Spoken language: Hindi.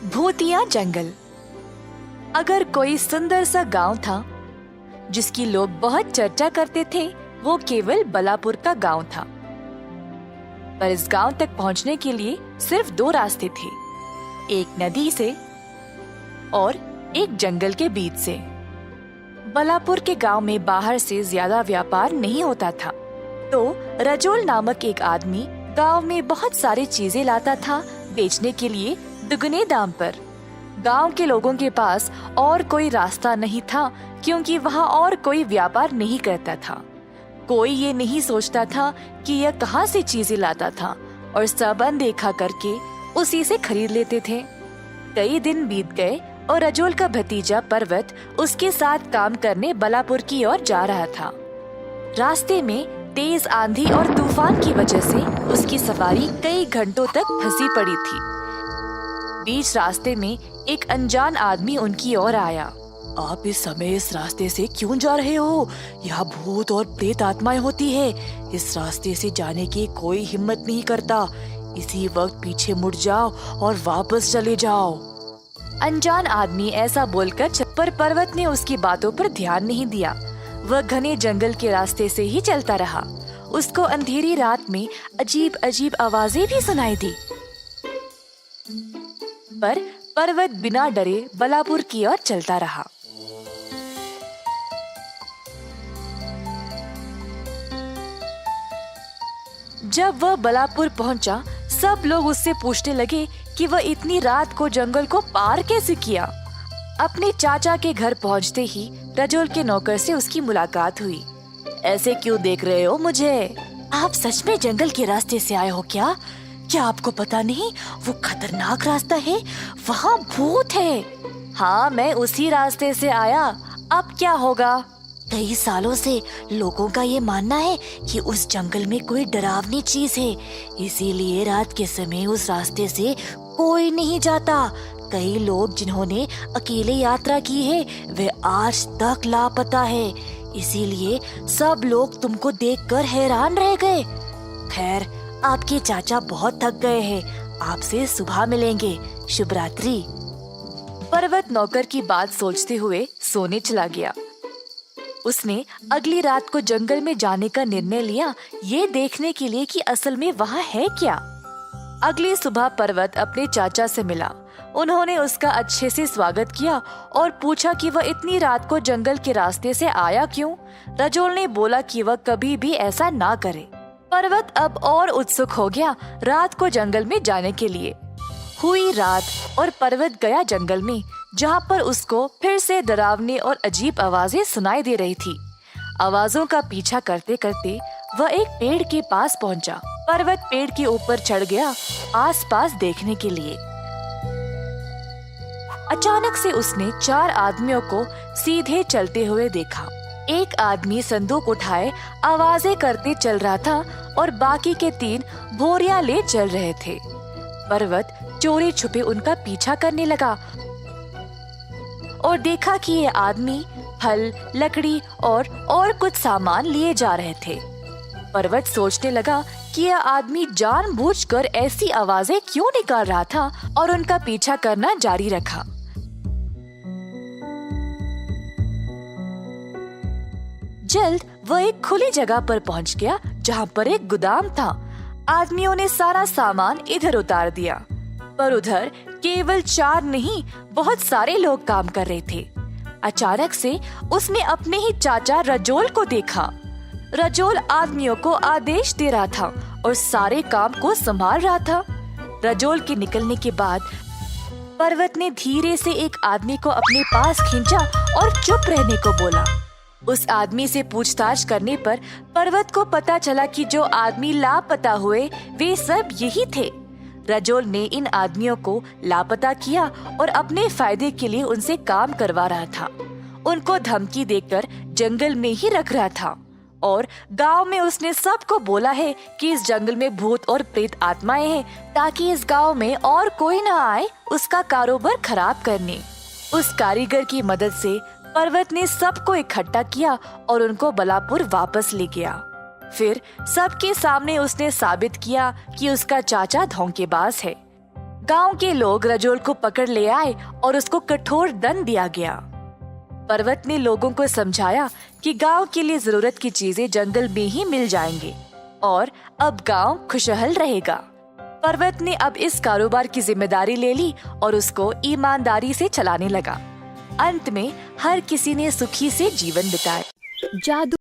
भूतिया जंगल। अगर कोई सुंदर सा गांव था जिसकी लोग बहुत चर्चा करते थे, वो केवल बलापुर का गांव था। पर इस गांव तक पहुंचने के लिए सिर्फ दो रास्ते थे, एक नदी से और एक जंगल के बीच से। बलापुर के गांव में बाहर से ज्यादा व्यापार नहीं होता था, तो रजोल नामक एक आदमी गांव में बहुत सारी चीजें लाता था बेचने के लिए दुगने दाम पर। गांव के लोगों के पास और कोई रास्ता नहीं था, क्योंकि वहाँ और कोई व्यापार नहीं करता था। कोई ये नहीं सोचता था कि यह कहाँ से चीजें लाता था, और सब अनदेखा करके उसी से खरीद लेते थे। कई दिन बीत गए और रजोल का भतीजा पर्वत उसके साथ काम करने बलापुर की ओर जा रहा था। रास्ते में तेज आंधी और तूफान की वजह से उसकी सवारी कई घंटों तक फंसी पड़ी थी। बीच रास्ते में एक अनजान आदमी उनकी ओर आया। आप इस समय इस रास्ते से क्यों जा रहे हो? यहाँ भूत और प्रेत आत्माएं होती है। इस रास्ते से जाने की कोई हिम्मत नहीं करता। इसी वक्त पीछे मुड़ जाओ और वापस चले जाओ। अनजान आदमी ऐसा बोलकर पर पर्वत ने उसकी बातों पर ध्यान नहीं दिया। वह घने जंगल के रास्ते से ही चलता रहा। उसको अंधेरी रात में अजीब अजीब आवाजें भी सुनाई दी, पर पर्वत बिना डरे बलापुर की ओर चलता रहा। जब वह बलापुर पहुंचा, सब लोग उससे पूछने लगे कि वह इतनी रात को जंगल को पार कैसे किया। अपने चाचा के घर पहुंचते ही रजोल के नौकर से उसकी मुलाकात हुई। ऐसे क्यों देख रहे हो मुझे? आप सच में जंगल के रास्ते से आए हो क्या? क्या आपको पता नहीं वो खतरनाक रास्ता है, वहाँ भूत है। हाँ, मैं उसी रास्ते से आया। अब क्या होगा? कई सालों से लोगों का ये मानना है कि उस जंगल में कोई डरावनी चीज है, इसीलिए रात के समय उस रास्ते से कोई नहीं जाता। कई लोग जिन्होंने अकेले यात्रा की है वे आज तक लापता है, इसीलिए सब लोग तुमको देखकर हैरान रह गए। खैर, आपके चाचा बहुत थक गए हैं, आपसे सुबह मिलेंगे। शुभ रात्रि। पर्वत नौकर की बात सोचते हुए सोने चला गया। उसने अगली रात को जंगल में जाने का निर्णय लिया, ये देखने के लिए कि असल में वहाँ है क्या। अगली सुबह पर्वत अपने चाचा से मिला। उन्होंने उसका अच्छे से स्वागत किया और पूछा कि वह इतनी रात को जंगल के रास्ते से आया क्यों। रजोल ने बोला कि वह कभी भी ऐसा ना करे। पर्वत अब और उत्सुक हो गया रात को जंगल में जाने के लिए। हुई रात और पर्वत गया जंगल में, जहाँ पर उसको फिर से डरावनी और अजीब आवाजें सुनाई दे रही थी। आवाजों का पीछा करते करते वह एक पेड़ के पास पहुँचा। पर्वत पेड़ के ऊपर चढ़ गया आसपास देखने के लिए। अचानक से उसने 4 आदमियों को सीधे चलते हुए देखा। एक आदमी संदूक उठाए आवाजें करते चल रहा था और बाकी के 3 बोरियां ले चल रहे थे। पर्वत चोरी छुपे उनका पीछा करने लगा और देखा कि ये आदमी फल, लकड़ी और कुछ सामान लिए जा रहे थे। पर्वत सोचने लगा कि यह आदमी जानबूझकर ऐसी आवाजें क्यों निकाल रहा था और उनका पीछा करना जारी रखा। जल्द वह एक खुली जगह पर पहुंच गया, जहां पर एक गोदाम था। आदमियों ने सारा सामान इधर उतार दिया, पर उधर केवल 4 नहीं, बहुत सारे लोग काम कर रहे थे। अचानक से उसने अपने ही चाचा रजोल को देखा। रजोल आदमियों को आदेश दे रहा था और सारे काम को संभाल रहा था। रजोल के निकलने के बाद पर्वत ने धीरे से एक आदमी को अपने पास खींचा और चुप रहने को बोला। उस आदमी से पूछताछ करने पर पर्वत को पता चला कि जो आदमी लापता हुए वे सब यही थे। रजोल ने इन आदमियों को लापता किया और अपने फायदे के लिए उनसे काम करवा रहा था। उनको धमकी देकर जंगल में ही रख रहा था और गांव में उसने सबको बोला है कि इस जंगल में भूत और प्रेत आत्माएं हैं, ताकि इस गांव में और कोई न आए उसका कारोबार खराब करने। उस कारीगर की मदद से पर्वत ने सबको इकट्ठा किया और उनको बलापुर वापस ले गया। फिर सबके सामने उसने साबित किया कि उसका चाचा धोखेबाज है। गांव के लोग रजोल को पकड़ ले आए और उसको कठोर दंड दिया गया। पर्वत ने लोगों को समझाया कि गांव के लिए जरूरत की चीजें जंगल में ही मिल जाएंगे और अब गांव खुशहाल रहेगा। पर्वत ने अब इस कारोबार की जिम्मेदारी ले ली और उसको ईमानदारी से चलाने लगा। अंत में हर किसी ने सुखी से जीवन बिताया। जादू